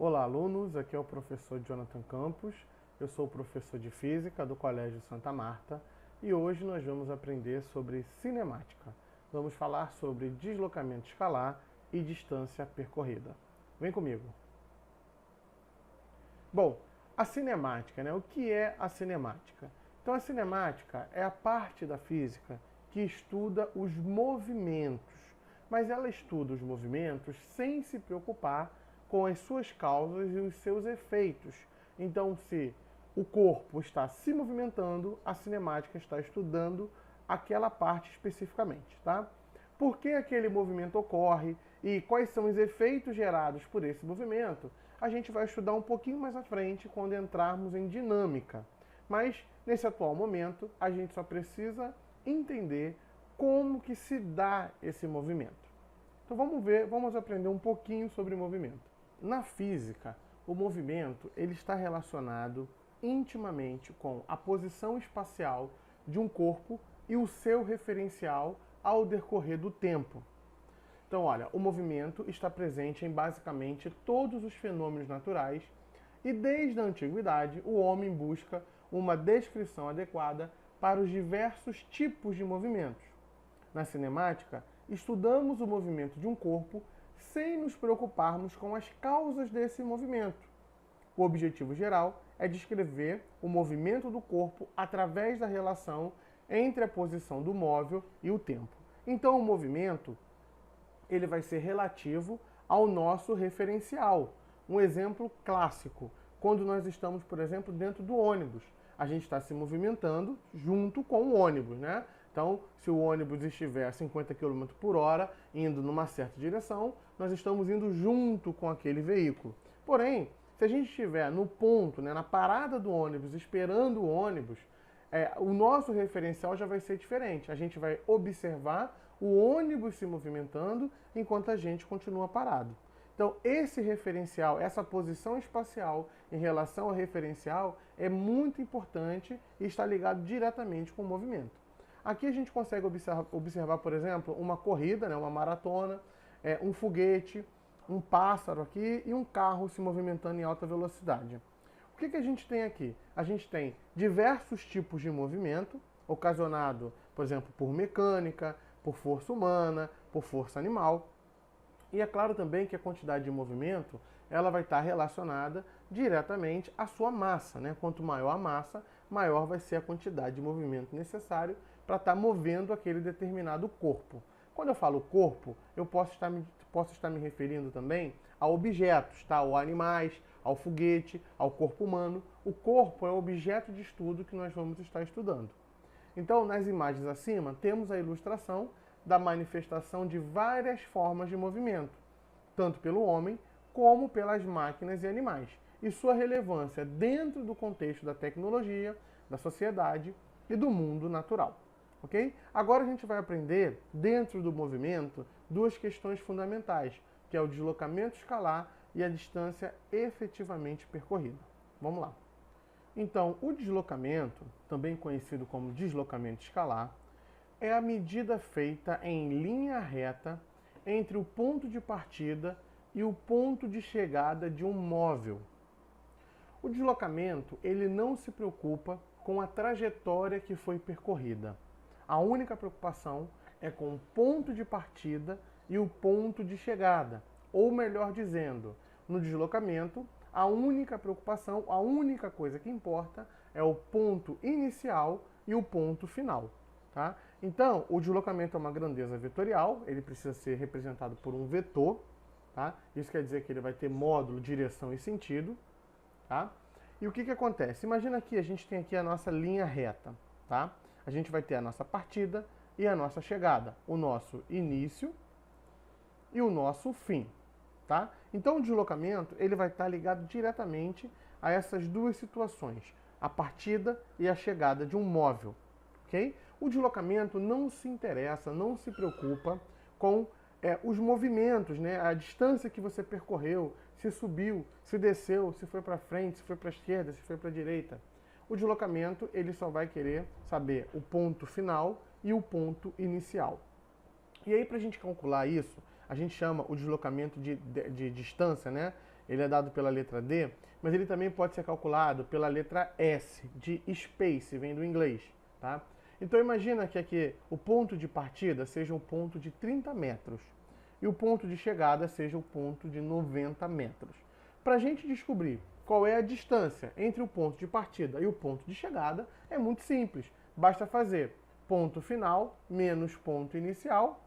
Olá, alunos. Aqui é o professor Jonathan Campos. Eu sou professor de Física do Colégio Santa Marta e hoje nós vamos aprender sobre cinemática. Vamos falar sobre deslocamento escalar e distância percorrida. Vem comigo. Bom, a cinemática, né? O que é a cinemática? Então, a cinemática é a parte da física que estuda os movimentos, mas ela estuda os movimentos sem se preocupar com as suas causas e os seus efeitos. Então, se o corpo está se movimentando, a cinemática está estudando aquela parte especificamente, tá? Por que aquele movimento ocorre e quais são os efeitos gerados por esse movimento, a gente vai estudar um pouquinho mais à frente quando entrarmos em dinâmica. Mas, nesse atual momento, a gente só precisa entender como que se dá esse movimento. Então vamos aprender um pouquinho sobre movimento. Na física, o movimento ele está relacionado intimamente com a posição espacial de um corpo e o seu referencial ao decorrer do tempo. Então, olha, o movimento está presente em basicamente todos os fenômenos naturais e desde a antiguidade o homem busca uma descrição adequada para os diversos tipos de movimentos. Na cinemática, estudamos o movimento de um corpo sem nos preocuparmos com as causas desse movimento. O objetivo geral é descrever o movimento do corpo através da relação entre a posição do móvel e o tempo. Então, o movimento ele vai ser relativo ao nosso referencial. Um exemplo clássico, quando nós estamos, por exemplo, dentro do ônibus. A gente está se movimentando junto com o ônibus, né? Então, se o ônibus estiver a 50 km por hora, indo numa certa direção, nós estamos indo junto com aquele veículo. Porém, se a gente estiver no ponto, né, na parada do ônibus, esperando o ônibus, o nosso referencial já vai ser diferente. A gente vai observar o ônibus se movimentando enquanto a gente continua parado. Então, esse referencial, essa posição espacial em relação ao referencial é muito importante e está ligado diretamente com o movimento. Aqui a gente consegue observar, por exemplo, uma corrida, né, uma maratona, um foguete, um pássaro aqui e um carro se movimentando em alta velocidade. O que a gente tem aqui? A gente tem diversos tipos de movimento, ocasionado, por exemplo, por mecânica, por força humana, por força animal. E é claro também que a quantidade de movimento ela vai estar relacionada diretamente à sua massa, né? Quanto maior a massa, maior vai ser a quantidade de movimento necessário para estar movendo aquele determinado corpo. Quando eu falo corpo, eu posso estar me referindo também a objetos, tá? Ou animais, ao foguete, ao corpo humano. O corpo é o objeto de estudo que nós vamos estar estudando. Então, nas imagens acima, temos a ilustração da manifestação de várias formas de movimento, tanto pelo homem como pelas máquinas e animais, e sua relevância dentro do contexto da tecnologia, da sociedade e do mundo natural. Ok? Agora a gente vai aprender, dentro do movimento, duas questões fundamentais, que é o deslocamento escalar e a distância efetivamente percorrida. Vamos lá. Então, o deslocamento, também conhecido como deslocamento escalar, é a medida feita em linha reta entre o ponto de partida e o ponto de chegada de um móvel. O deslocamento, ele não se preocupa com a trajetória que foi percorrida. A única preocupação é com o ponto de partida e o ponto de chegada. Ou melhor dizendo, no deslocamento, a única preocupação, a única coisa que importa é o ponto inicial e o ponto final. Tá? Então, o deslocamento é uma grandeza vetorial, ele precisa ser representado por um vetor. Tá? Isso quer dizer que ele vai ter módulo, direção e sentido. Tá? E o que acontece? Imagina que a gente tem aqui a nossa linha reta. Tá? A gente vai ter a nossa partida e a nossa chegada, o nosso início e o nosso fim. Tá? Então o deslocamento ele vai estar ligado diretamente a essas duas situações, a partida e a chegada de um móvel. Okay? O deslocamento não se interessa, não se preocupa com os movimentos, né? A distância que você percorreu, se subiu, se desceu, se foi para frente, se foi para a esquerda, se foi para a direita. O deslocamento ele só vai querer saber o ponto final e o ponto inicial. E aí, para a gente calcular isso, a gente chama o deslocamento de distância, né? ele é dado pela letra D, mas ele também pode ser calculado pela letra S, de space, vem do inglês, tá? Então imagina que aqui o ponto de partida seja um ponto de 30 metros e o ponto de chegada seja o ponto de 90 metros. Para a gente descobrir qual é a distância entre o ponto de partida e o ponto de chegada, é muito simples. Basta fazer ponto final menos ponto inicial,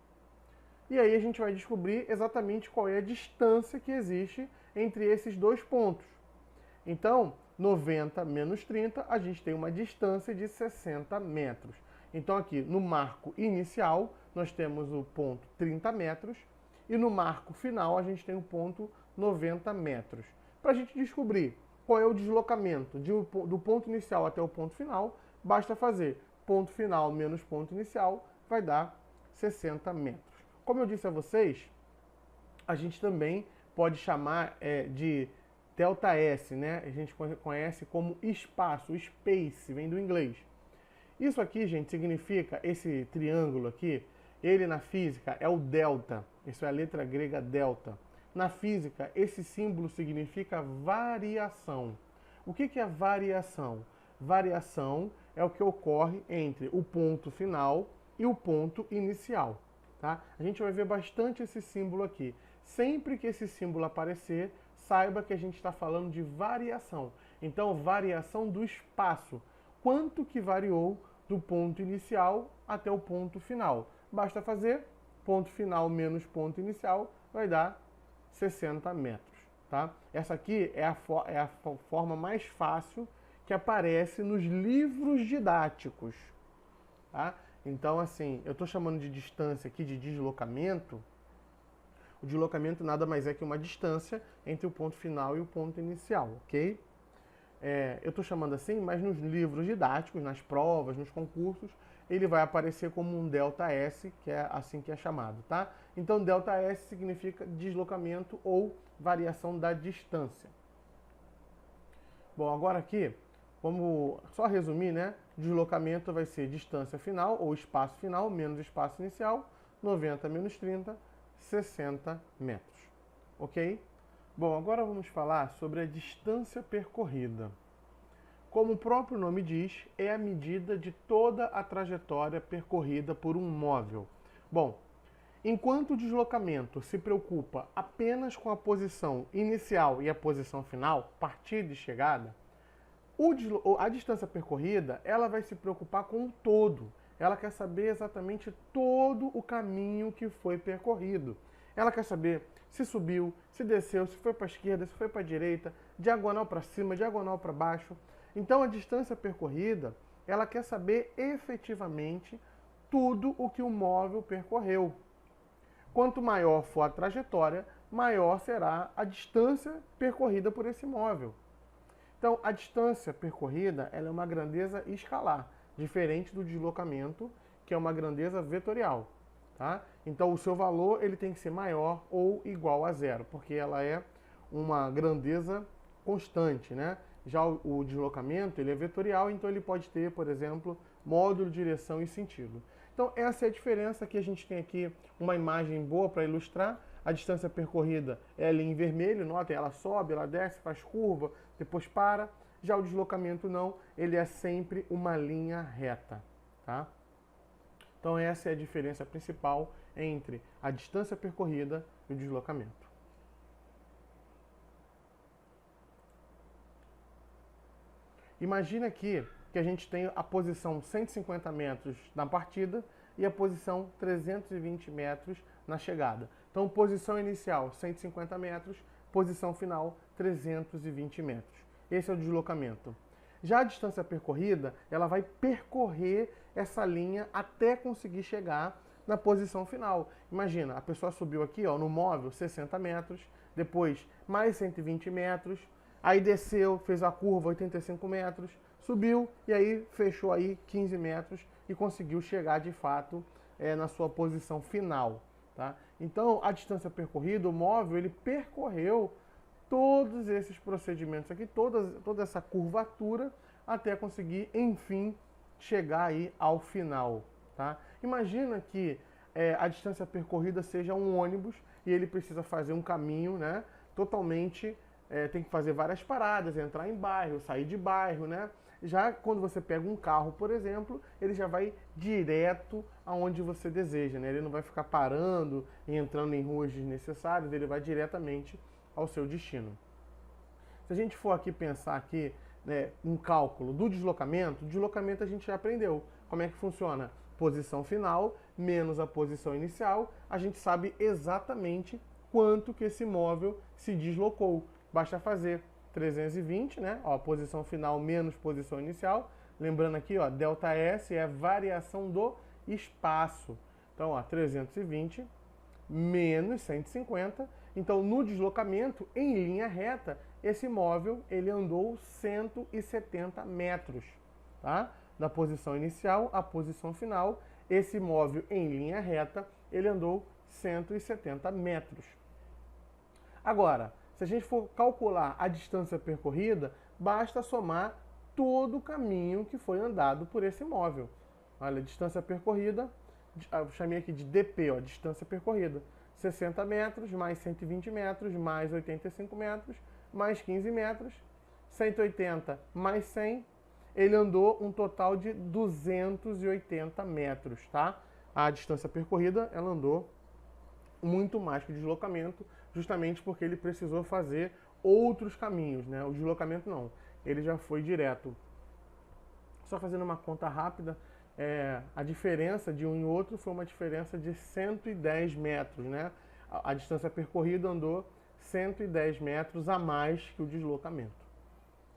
e aí a gente vai descobrir exatamente qual é a distância que existe entre esses dois pontos. Então, 90 menos 30, a gente tem uma distância de 60 metros. Então aqui no marco inicial, nós temos o ponto 30 metros, e no marco final a gente tem o ponto 90 metros. Para a gente descobrir qual é o deslocamento do ponto inicial até o ponto final, basta fazer ponto final menos ponto inicial, vai dar 60 metros. Como eu disse a vocês, a gente também pode chamar de ΔS, né? A gente conhece como espaço, space, vem do inglês. Isso aqui, gente, significa, esse triângulo aqui, ele na física é o delta, isso é a letra grega delta. Na física, esse símbolo significa variação. O que é variação? Variação é o que ocorre entre o ponto final e o ponto inicial. Tá? A gente vai ver bastante esse símbolo aqui. Sempre que esse símbolo aparecer, saiba que a gente está falando de variação. Então, variação do espaço. Quanto que variou do ponto inicial até o ponto final? Basta fazer ponto final menos ponto inicial, vai dar 60 metros. Tá? Essa aqui é a forma mais fácil que aparece nos livros didáticos. Tá? Então, assim, eu estou chamando de distância aqui de deslocamento. O deslocamento nada mais é que uma distância entre o ponto final e o ponto inicial, ok? Eu estou chamando assim, mas nos livros didáticos, nas provas, nos concursos, ele vai aparecer como um ΔS, que é assim que é chamado, tá? Então, ΔS significa deslocamento ou variação da distância. Bom, agora aqui, vamos só resumir, né? Deslocamento vai ser distância final, ou espaço final, menos espaço inicial, 90 menos 30, 60 metros. Ok? Bom, agora vamos falar sobre a distância percorrida. Como o próprio nome diz, é a medida de toda a trajetória percorrida por um móvel. Bom, enquanto o deslocamento se preocupa apenas com a posição inicial e a posição final, partida e chegada, a distância percorrida, ela vai se preocupar com o todo. Ela quer saber exatamente todo o caminho que foi percorrido. Ela quer saber se subiu, se desceu, se foi para a esquerda, se foi para a direita, diagonal para cima, diagonal para baixo. Então a distância percorrida, ela quer saber efetivamente tudo o que o móvel percorreu. Quanto maior for a trajetória, maior será a distância percorrida por esse móvel. Então, a distância percorrida ela é uma grandeza escalar, diferente do deslocamento, que é uma grandeza vetorial. Tá? Então, o seu valor ele tem que ser maior ou igual a zero, porque ela é uma grandeza constante. Né? Já o deslocamento ele é vetorial, então ele pode ter, por exemplo, módulo, direção e sentido. Então, essa é a diferença que a gente tem aqui, uma imagem boa para ilustrar. A distância percorrida é ali em vermelho, notem, ela sobe, ela desce, faz curva, depois para. Já o deslocamento não, ele é sempre uma linha reta. Tá? Então essa é a diferença principal entre a distância percorrida e o deslocamento. Imagina aqui que a gente tem a posição 150 metros na partida e a posição 320 metros na chegada. Então, posição inicial 150 metros, posição final 320 metros. Esse é o deslocamento. Já a distância percorrida, ela vai percorrer essa linha até conseguir chegar na posição final. Imagina, a pessoa subiu aqui ó, no móvel 60 metros, depois mais 120 metros, aí desceu, fez a curva 85 metros, subiu e aí fechou aí 15 metros e conseguiu chegar de fato na sua posição final. Tá? Então, a distância percorrida, o móvel, ele percorreu todos esses procedimentos aqui, toda essa curvatura, até conseguir, enfim, chegar aí ao final. Tá? Imagina que a distância percorrida seja um ônibus e ele precisa fazer um caminho, né, totalmente tem que fazer várias paradas, entrar em bairro, sair de bairro, né? Já quando você pega um carro, por exemplo, ele já vai direto aonde você deseja, né? Ele não vai ficar parando e entrando em ruas desnecessárias, ele vai diretamente ao seu destino. Se a gente for aqui pensar aqui, né, um cálculo do deslocamento, o deslocamento a gente já aprendeu. Como é que funciona? Posição final menos a posição inicial, a gente sabe exatamente quanto que esse móvel se deslocou. Basta fazer 320, né? Ó, posição final menos posição inicial. Lembrando aqui, ó, ΔS é a variação do espaço. Então, ó, 320 menos 150. Então, no deslocamento, em linha reta, esse móvel ele andou 170 metros, tá? Da posição inicial à posição final, esse móvel em linha reta, ele andou 170 metros. Agora, se a gente for calcular a distância percorrida, basta somar todo o caminho que foi andado por esse móvel. Olha, a distância percorrida, eu chamei aqui de DP, ó, distância percorrida. 60 metros, mais 120 metros, mais 85 metros, mais 15 metros, 180 mais 100, ele andou um total de 280 metros, tá? A distância percorrida, ela andou muito mais que o deslocamento, justamente porque ele precisou fazer outros caminhos, né? O deslocamento não, ele já foi direto. Só fazendo uma conta rápida, a diferença de um e outro foi uma diferença de 110 metros, né? A distância percorrida andou 110 metros a mais que o deslocamento.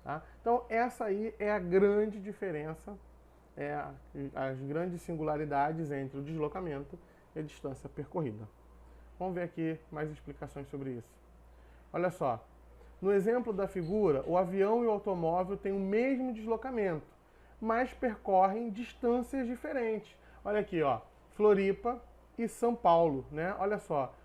Tá? Então essa aí é a grande diferença, as grandes singularidades entre o deslocamento e a distância percorrida. Vamos ver aqui mais explicações sobre isso. Olha só, no exemplo da figura, o avião e o automóvel têm o mesmo deslocamento, mas percorrem distâncias diferentes. Olha aqui, ó, Floripa e São Paulo, né? Olha só,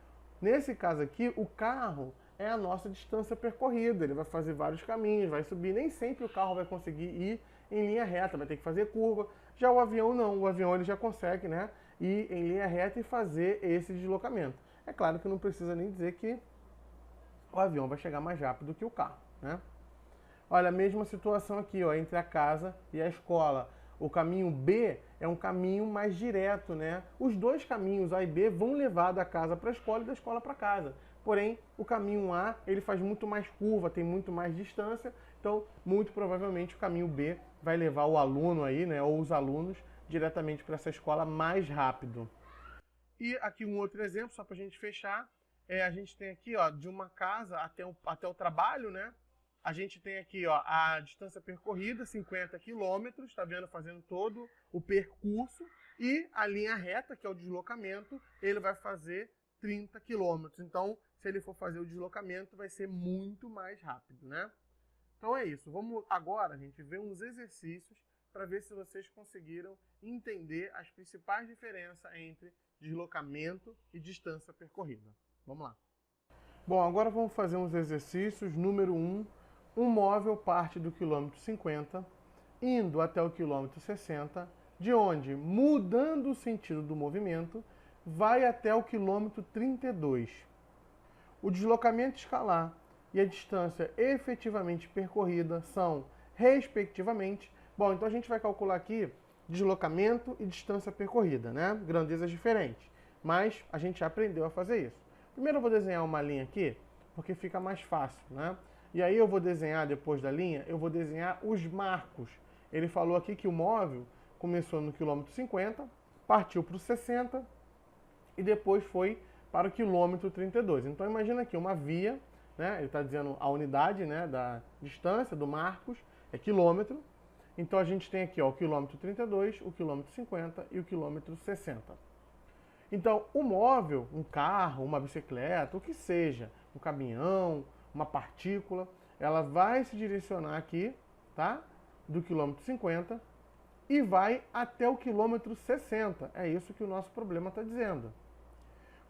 nesse caso aqui, o carro é a nossa distância percorrida. Ele vai fazer vários caminhos, vai subir. Nem sempre o carro vai conseguir ir em linha reta, vai ter que fazer curva. Já o avião não, o avião ele já consegue, né, ir em linha reta e fazer esse deslocamento. É claro que não precisa nem dizer que o avião vai chegar mais rápido que o carro, né? Olha, a mesma situação aqui, ó, entre a casa e a escola. O caminho B é um caminho mais direto, né? Os dois caminhos A e B vão levar da casa para a escola e da escola para casa. Porém, o caminho A, ele faz muito mais curva, tem muito mais distância, então, muito provavelmente, o caminho B vai levar o aluno aí, né, ou os alunos, diretamente para essa escola mais rápido. E aqui um outro exemplo, só para a gente fechar, a gente tem aqui, ó, de uma casa até o trabalho, né? A gente tem aqui, ó, a distância percorrida, 50 quilômetros, tá vendo? Fazendo todo o percurso. E a linha reta, que é o deslocamento, ele vai fazer 30 quilômetros. Então, se ele for fazer o deslocamento, vai ser muito mais rápido, né? Então é isso. Vamos agora, gente, ver uns exercícios para ver se vocês conseguiram entender as principais diferenças entre deslocamento e distância percorrida. Vamos lá. Bom, agora vamos fazer uns exercícios. Número 1. Um móvel parte do quilômetro 50, indo até o quilômetro 60, de onde, mudando o sentido do movimento, vai até o quilômetro 32. O deslocamento escalar e a distância efetivamente percorrida são, respectivamente... Bom, então a gente vai calcular aqui deslocamento e distância percorrida, né? Grandezas diferentes, mas a gente já aprendeu a fazer isso. Primeiro eu vou desenhar uma linha aqui, porque fica mais fácil, né? E aí eu vou desenhar, depois da linha, eu vou desenhar os marcos. Ele falou aqui que o móvel começou no quilômetro 50, partiu para o 60 e depois foi para o quilômetro 32. Então imagina aqui uma via, né? Ele está dizendo a unidade, né, da distância do marcos, é quilômetro. Então a gente tem aqui, ó, o quilômetro 32, o quilômetro 50 e o quilômetro 60. Então o móvel, um carro, uma bicicleta, o que seja, um caminhão, uma partícula, ela vai se direcionar aqui, tá? Do quilômetro 50 e vai até o quilômetro 60. É isso que o nosso problema está dizendo.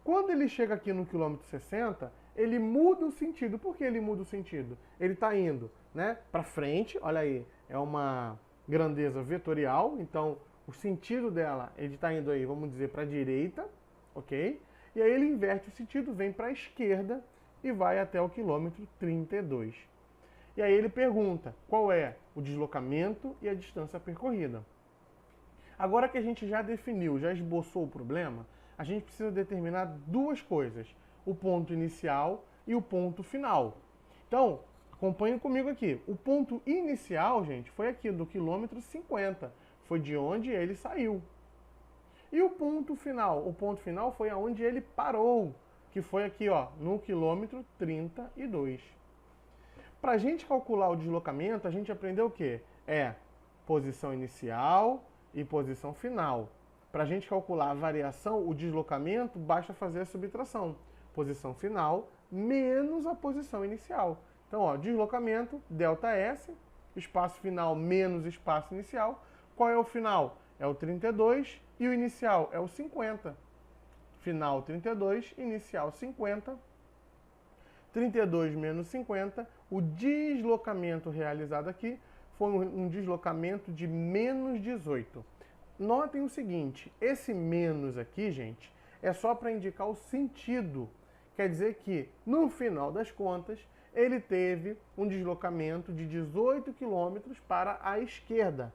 Quando ele chega aqui no quilômetro 60, ele muda o sentido. Por que ele muda o sentido? Ele está indo, né, para frente, olha aí, é uma grandeza vetorial, então o sentido dela, ele está indo aí, vamos dizer, para a direita, ok? E aí ele inverte o sentido, vem para a esquerda, e vai até o quilômetro 32. E aí ele pergunta qual é o deslocamento e a distância percorrida. Agora que a gente já definiu, já esboçou o problema, a gente precisa determinar duas coisas: o ponto inicial e o ponto final. Então, acompanhem comigo aqui. O ponto inicial, gente, foi aqui do quilômetro 50. Foi de onde ele saiu. E o ponto final? O ponto final foi aonde ele parou, que foi aqui, ó, no quilômetro 32. Para a gente calcular o deslocamento, a gente aprendeu o quê? Posição inicial e posição final. Para a gente calcular a variação, o deslocamento, basta fazer a subtração. Posição final menos a posição inicial. Então, ó, deslocamento, ΔS, espaço final menos espaço inicial. Qual é o final? É o 32 e o inicial é o 50. Final 32, inicial 50. 32 menos 50, o deslocamento realizado aqui foi um deslocamento de menos 18. Notem o seguinte, esse menos aqui, gente, é só para indicar o sentido. Quer dizer que, no final das contas, ele teve um deslocamento de 18 km para a esquerda.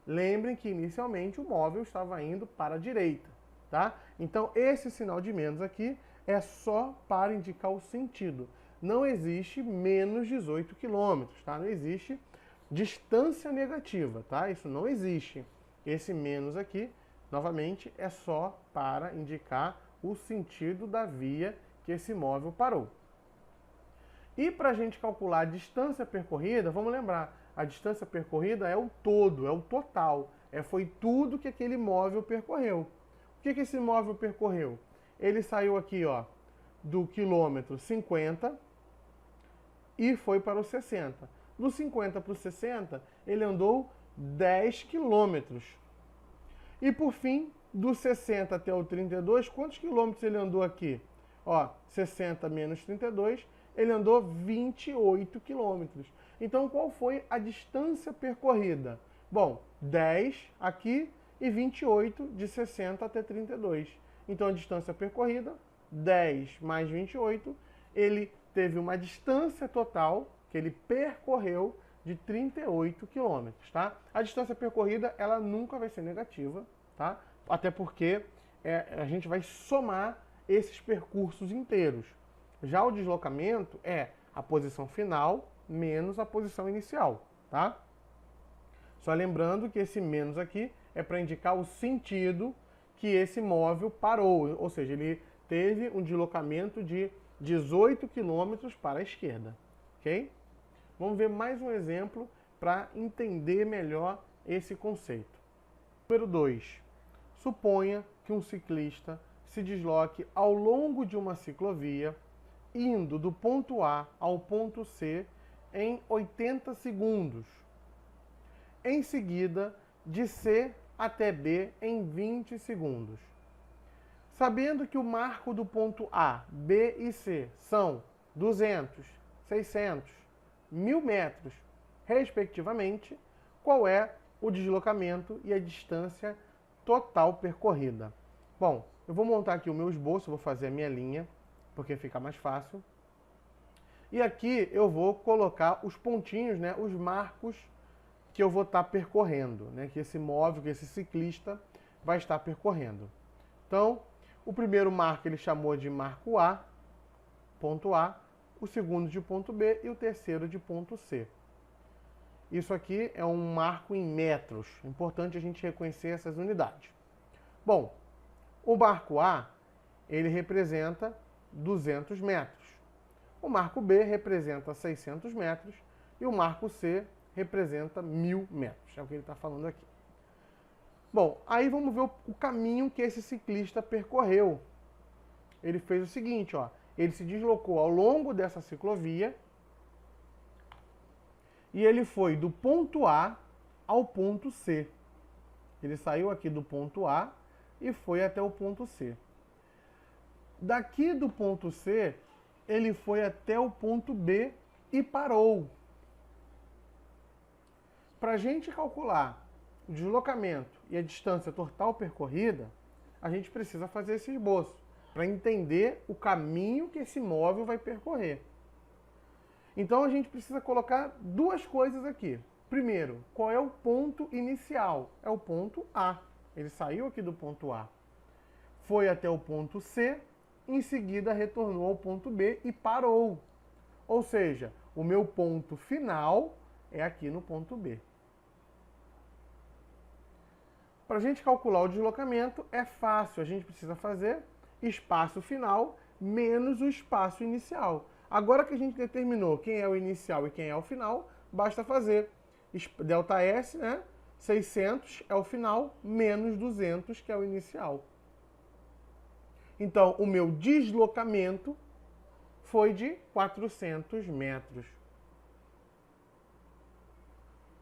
Lembrem que, inicialmente, o móvel estava indo para a direita, tá? Então, esse sinal de menos aqui é só para indicar o sentido. Não existe menos 18 km, tá? Não existe distância negativa, tá? Isso não existe. Esse menos aqui, novamente, é só para indicar o sentido da via que esse móvel parou. E para a gente calcular a distância percorrida, vamos lembrar, a distância percorrida é o todo, é o total. Foi tudo que aquele móvel percorreu. O que esse móvel percorreu? Ele saiu aqui, ó, do quilômetro 50 e foi para o 60. Do 50 para o 60, ele andou 10 quilômetros. E por fim, do 60 até o 32, quantos quilômetros ele andou aqui? Ó, 60 menos 32, ele andou 28 quilômetros. Então, qual foi a distância percorrida? Bom, 10 aqui e 28 de 60 até 32. Então, a distância percorrida, 10 mais 28, ele teve uma distância total que ele percorreu de 38 quilômetros, tá? A distância percorrida, ela nunca vai ser negativa, tá? Até porque a gente vai somar esses percursos inteiros. Já o deslocamento é a posição final menos a posição inicial, tá? Só lembrando que esse menos aqui é para indicar o sentido que esse móvel parou, ou seja, ele teve um deslocamento de 18 km para a esquerda, ok? Vamos ver mais um exemplo para entender melhor esse conceito. Número 2. Suponha que um ciclista se desloque ao longo de uma ciclovia, indo do ponto A ao ponto C em 80 segundos. Em seguida, de C até B em 20 segundos. Sabendo que o marco do ponto A, B e C são 200, 600, 1000 metros, respectivamente, qual é o deslocamento e a distância total percorrida? Bom, eu vou montar aqui o meu esboço, vou fazer a minha linha, porque fica mais fácil. E aqui eu vou colocar os pontinhos, né, os marcos que eu vou estar percorrendo, né, que esse móvel, que esse ciclista vai estar percorrendo. Então, o primeiro marco ele chamou de marco A, ponto A, o segundo de ponto B e o terceiro de ponto C. Isso aqui é um marco em metros. É importante a gente reconhecer essas unidades. Bom, o marco A, ele representa 200 metros. O marco B representa 600 metros e o marco C representa 1000 metros. É o que ele está falando aqui. Bom, aí vamos ver o caminho que esse ciclista percorreu. Ele fez o seguinte, ó. Ele se deslocou ao longo dessa ciclovia e ele foi do ponto A ao ponto C. Ele saiu aqui do ponto A e foi até o ponto C. Daqui do ponto C, ele foi até o ponto B e parou. Para a gente calcular o deslocamento e a distância total percorrida, a gente precisa fazer esse esboço. para entender o caminho que esse móvel vai percorrer. Então a gente precisa colocar duas coisas aqui. Primeiro, qual é o ponto inicial? É o ponto A. Ele saiu aqui do ponto A, foi até o ponto C, em seguida retornou ao ponto B e parou. Ou seja, o meu ponto final é aqui no ponto B. Para a gente calcular o deslocamento é fácil, a gente precisa fazer espaço final menos o espaço inicial. Agora que a gente determinou quem é o inicial e quem é o final, basta fazer ΔS, né? 600 é o final, menos 200, que é o inicial. Então, o meu deslocamento foi de 400 metros.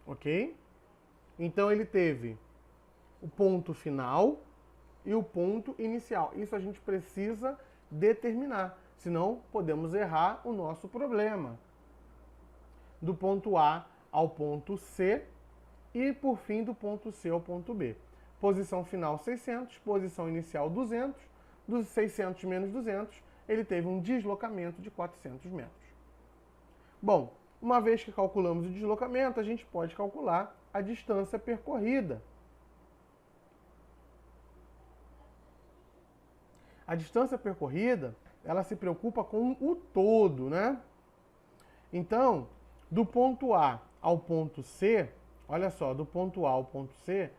Ok? Então, ele teve o ponto final e o ponto inicial. Isso a gente precisa determinar, senão podemos errar o nosso problema. Do ponto A ao ponto C e, por fim, do ponto C ao ponto B. Posição final 600, posição inicial 200, dos 600 menos 200, ele teve um deslocamento de 400 metros. Bom, uma vez que calculamos o deslocamento, a gente pode calcular a distância percorrida. A distância percorrida, ela se preocupa com o todo, né? Então, do ponto A ao ponto C, olha só, do ponto A ao ponto C,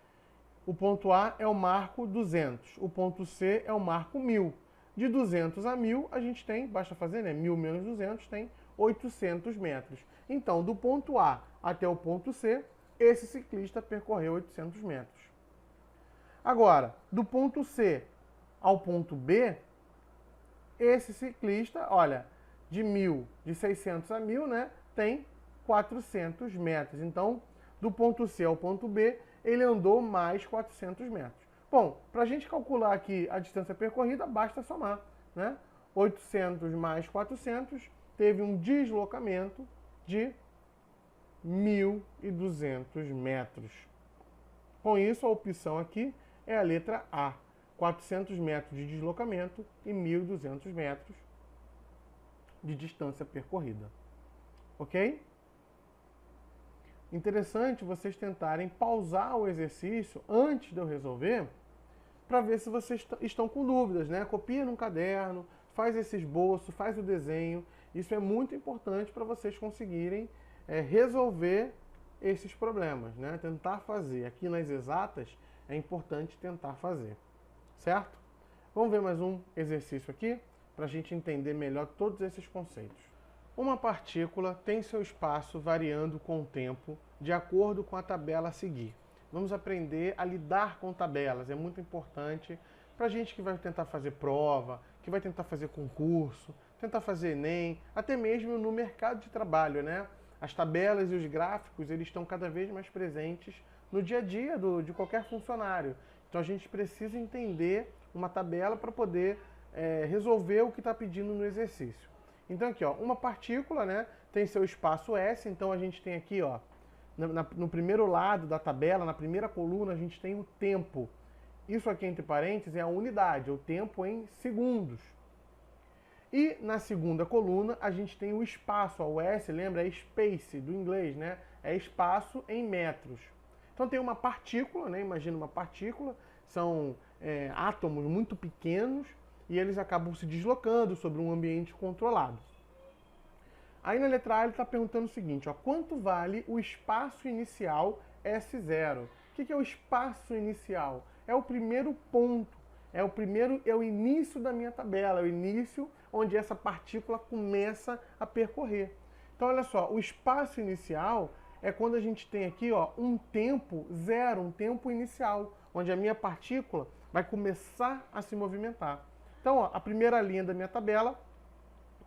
o ponto A é o marco 200, o ponto C é o marco 1000. De 200 a 1000, a gente tem, basta fazer, né? 1000 menos 200 tem 800 metros. Então, do ponto A até o ponto C, esse ciclista percorreu 800 metros. Agora, do ponto C ao ponto B, esse ciclista, olha, de 600 a 1000, né? Tem 400 metros. Então, do ponto C ao ponto B, ele andou mais 400 metros. Bom, para a gente calcular aqui a distância percorrida, basta somar, né? 800 mais 400 teve um deslocamento de 1.200 metros. Com isso, a opção aqui é a letra A. 400 metros de deslocamento e 1.200 metros de distância percorrida. Ok? Interessante vocês tentarem pausar o exercício antes de eu resolver, para ver se vocês estão com dúvidas, né? Copia num caderno, faz esse esboço, faz o desenho. Isso é muito importante para vocês conseguirem resolver esses problemas, né? Tentar fazer. Aqui nas exatas é importante tentar fazer, certo? Vamos ver mais um exercício aqui, para a gente entender melhor todos esses conceitos. Uma partícula tem seu espaço variando com o tempo, de acordo com a tabela a seguir. Vamos aprender a lidar com tabelas, é muito importante para a gente que vai tentar fazer prova, que vai tentar fazer concurso, tentar fazer Enem, até mesmo no mercado de trabalho, né? As tabelas e os gráficos, eles estão cada vez mais presentes no dia a dia de qualquer funcionário. Então a gente precisa entender uma tabela para poder resolver o que está pedindo no exercício. Então aqui, ó, uma partícula, né, tem seu espaço S, então a gente tem aqui, ó, no primeiro lado da tabela, na primeira coluna, a gente tem o tempo. Isso aqui entre parênteses é a unidade, o tempo em segundos. E na segunda coluna a gente tem o espaço, ó, o S, lembra? É space do inglês, né? É espaço em metros. Então tem uma partícula, né? Imagina uma partícula, são átomos muito pequenos e eles acabam se deslocando sobre um ambiente controlado. Aí na letra A ele está perguntando o seguinte, ó, quanto vale o espaço inicial S0? O que é o espaço inicial? É o primeiro ponto, é o início da minha tabela, é o início onde essa partícula começa a percorrer. Então olha só, o espaço inicial é quando a gente tem aqui, ó, um tempo zero, um tempo inicial, onde a minha partícula vai começar a se movimentar. Então, ó, a primeira linha da minha tabela,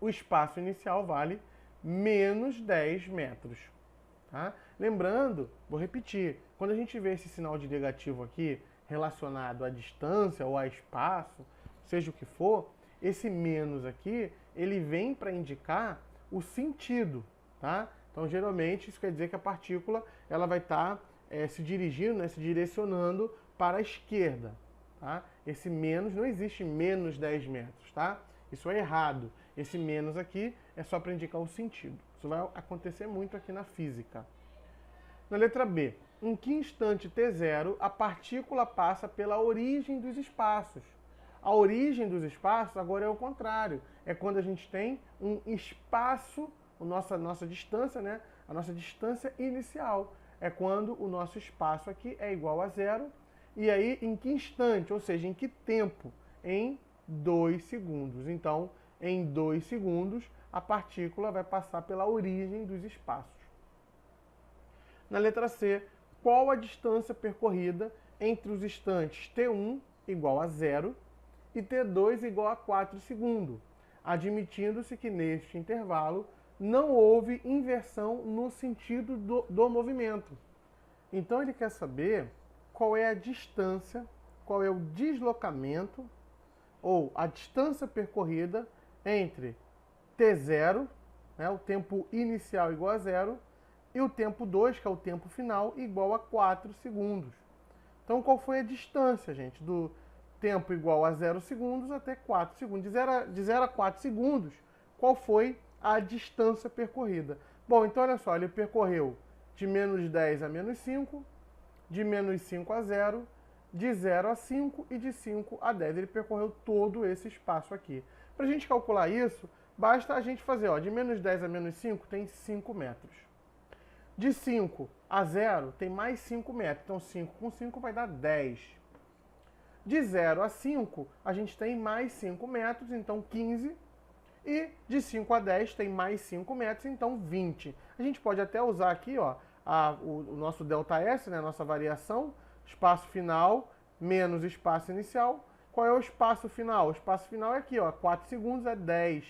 o espaço inicial vale menos 10 metros. Tá? Lembrando, vou repetir, quando a gente vê esse sinal de negativo aqui relacionado à distância ou a espaço, seja o que for, esse menos aqui, ele vem para indicar o sentido. Tá? Então, geralmente, isso quer dizer que a partícula ela vai estar se dirigindo, né, se direcionando para a esquerda. tá? Esse menos, não existe menos 10 metros, tá? Isso é errado. Esse menos aqui é só para indicar o sentido. Isso vai acontecer muito aqui na física. Na letra B, em que instante t0 a partícula passa pela origem dos espaços? A origem dos espaços agora é o contrário. É quando a gente tem um espaço, nossa distância, né? A nossa distância inicial. É quando o nosso espaço aqui é igual a 0. E aí, em que instante? Ou seja, em que tempo? Em 2 segundos. Então, em 2 segundos, a partícula vai passar pela origem dos espaços. Na letra C, qual a distância percorrida entre os instantes t1 igual a 0 e t2 igual a 4 segundos, admitindo-se que neste intervalo não houve inversão no sentido do movimento. Então ele quer saber qual é a distância, qual é o deslocamento ou a distância percorrida entre t0, né, o tempo inicial igual a 0, e o tempo 2, que é o tempo final, igual a 4 segundos. Então qual foi a distância, gente, do tempo igual a 0 segundos até 4 segundos? De 0 a 4 segundos, qual foi a distância percorrida? Bom, então olha só, ele percorreu de menos 10 a menos 5, de menos 5 a 0, de 0 a 5 e de 5 a 10. Ele percorreu todo esse espaço aqui. Para a gente calcular isso, basta a gente fazer, ó, de menos 10 a menos 5 tem 5 metros. De 5 a 0 tem mais 5 metros, então 5 com 5 vai dar 10. De 0 a 5 a gente tem mais 5 metros, então 15. E de 5 a 10 tem mais 5 metros, então 20. A gente pode até usar aqui, ó, o nosso ΔS, né, a nossa variação, espaço final menos espaço inicial. Qual é o espaço final? O espaço final é aqui, ó, 4 segundos é 10,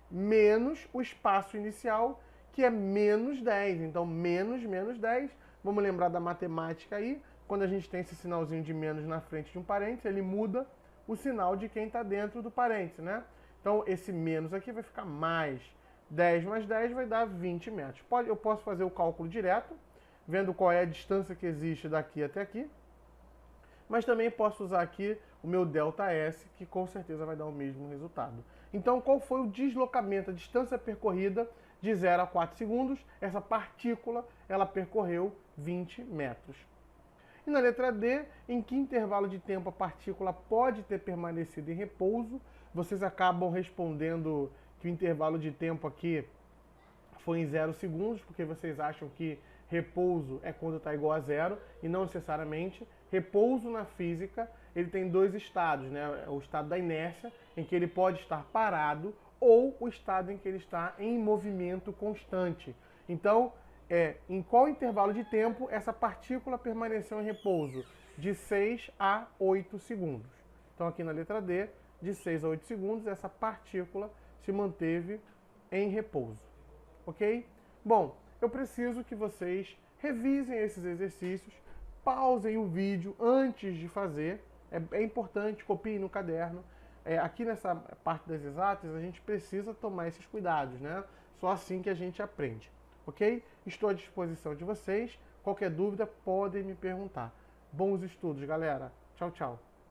menos o espaço inicial, que é menos 10. Então, menos 10. Vamos lembrar da matemática aí. Quando a gente tem esse sinalzinho de menos na frente de um parênteses, ele muda o sinal de quem está dentro do parênteses, né? Então, esse menos aqui vai ficar mais. 10 mais 10 vai dar 20 metros. Eu posso fazer o cálculo direto, vendo qual é a distância que existe daqui até aqui. Mas também posso usar aqui o meu ΔS, que com certeza vai dar o mesmo resultado. Então, qual foi o deslocamento, a distância percorrida de 0 a 4 segundos? Essa partícula, ela percorreu 20 metros. E na letra D, em que intervalo de tempo a partícula pode ter permanecido em repouso? Vocês acabam respondendo que o intervalo de tempo aqui foi em 0 segundos, porque vocês acham que repouso é quando está igual a 0, e não necessariamente. Repouso na física, ele tem dois estados, né? O estado da inércia, em que ele pode estar parado, ou o estado em que ele está em movimento constante. Então, em qual intervalo de tempo essa partícula permaneceu em repouso? De 6 a 8 segundos. Então, aqui na letra D, de 6 a 8 segundos, essa partícula se manteve em repouso. Ok? Bom, eu preciso que vocês revisem esses exercícios, pausem o vídeo antes de fazer. É importante, copiem no caderno. Aqui nessa parte das exatas, a gente precisa tomar esses cuidados, né? Só assim que a gente aprende. Ok? Estou à disposição de vocês. Qualquer dúvida, podem me perguntar. Bons estudos, galera. Tchau, tchau.